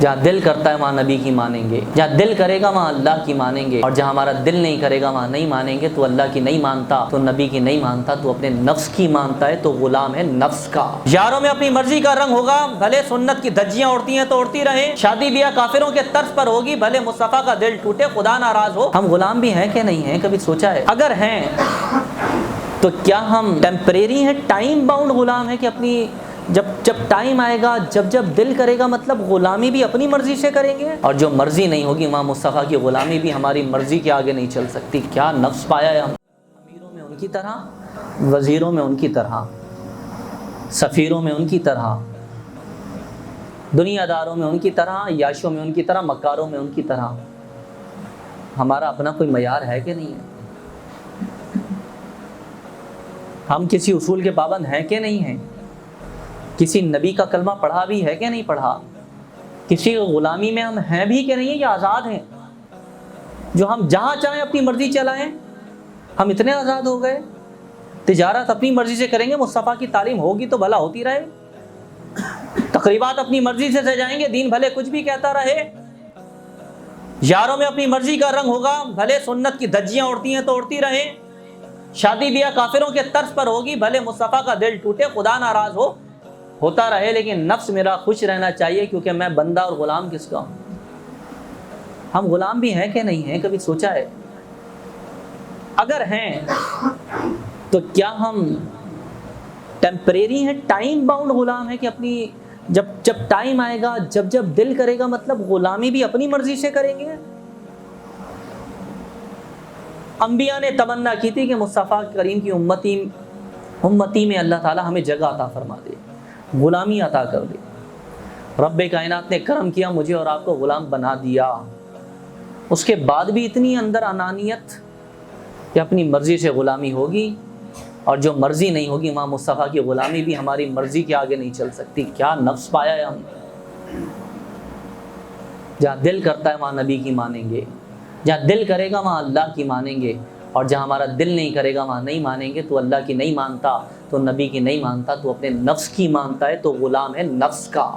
جہاں دل کرتا ہے وہاں نبی کی مانیں گے، جہاں دل کرے گا وہاں اللہ کی مانیں گے، اور جہاں ہمارا دل نہیں کرے گا وہاں نہیں مانیں گے۔ تو اللہ کی نہیں مانتا، تو نبی کی نہیں مانتا، تو اپنے نفس کی مانتا ہے، تو غلام ہے نفس کا۔ یاروں میں اپنی مرضی کا رنگ ہوگا، بھلے سنت کی دھجیاں اڑتی ہیں تو اڑتی رہیں، شادی بیاہ کافروں کے طرز پر ہوگی، بھلے مصطفیٰ کا دل ٹوٹے خدا ناراض ہو۔ ہم غلام بھی ہیں کہ نہیں ہیں، کبھی سوچا ہے؟ اگر ہیں تو کیا ہم ٹیمپریری ہیں، ٹائم باؤنڈ غلام ہیں کہ اپنی جب ٹائم آئے گا، جب دل کرے گا، مطلب غلامی بھی اپنی مرضی سے کریں گے، اور جو مرضی نہیں ہوگی امام مصطفیٰ کی غلامی بھی ہماری مرضی کے آگے نہیں چل سکتی۔ کیا نفس پایا ہے ہم، امیروں میں ان کی طرح، وزیروں میں ان کی طرح، سفیروں میں ان کی طرح، دنیا داروں میں ان کی طرح، یاشوں میں ان کی طرح، مکاروں میں ان کی طرح۔ ہمارا اپنا کوئی معیار ہے کہ نہیں ہے؟ ہم کسی اصول کے پابند ہیں کہ نہیں ہیں؟ کسی نبی کا کلمہ پڑھا بھی ہے کہ نہیں پڑھا؟ کسی غلامی میں ہم ہیں بھی کہ نہیں ہیں، یا آزاد ہیں جو ہم جہاں چاہیں اپنی مرضی چلائیں؟ ہم اتنے آزاد ہو گئے، تجارت اپنی مرضی سے کریں گے، مصطفیٰ کی تعلیم ہوگی تو بھلا ہوتی رہے، تقریبات اپنی مرضی سے سجائیں گے، دین بھلے کچھ بھی کہتا رہے، یاروں میں اپنی مرضی کا رنگ ہوگا، بھلے سنت کی دھجیاں اڑتی ہیں تو اڑتی رہیں، شادی بیاہ کافروں کے طرز پر ہوگی، بھلے مصطفیٰ کا دل ٹوٹے خدا ناراض ہو، ہوتا رہے، لیکن نفس میرا خوش رہنا چاہیے، کیونکہ میں بندہ اور غلام کس کا ہوں؟ ہم غلام بھی ہیں کہ نہیں ہیں، کبھی سوچا ہے؟ اگر ہیں تو کیا ہم ٹیمپریری ہیں، ٹائم باؤنڈ غلام ہیں کہ اپنی جب ٹائم آئے گا، جب دل کرے گا، مطلب غلامی بھی اپنی مرضی سے کریں گے؟ انبیاء نے تمنا کی تھی کہ مصطفیٰ کریم کی امتی میں اللہ تعالی ہمیں جگہ عطا فرما دے، غلامی عطا کر دے۔ رب کائنات نے کرم کیا، مجھے اور آپ کو غلام بنا دیا، اس کے بعد بھی اتنی اندر انانیت کہ اپنی مرضی سے غلامی ہوگی، اور جو مرضی نہیں ہوگی امام مصطفیٰ کی غلامی بھی ہماری مرضی کے آگے نہیں چل سکتی۔ کیا نفس پایا ہے ہم نے؟ جہاں دل کرتا ہے وہاں نبی کی مانیں گے، جہاں دل کرے گا وہاں اللہ کی مانیں گے، اور جہاں ہمارا دل نہیں کرے گا وہاں نہیں مانیں گے۔ تو اللہ کی نہیں مانتا، تو نبی کی نہیں مانتا، تو اپنے نفس کی مانتا ہے، تو غلام ہے نفس کا۔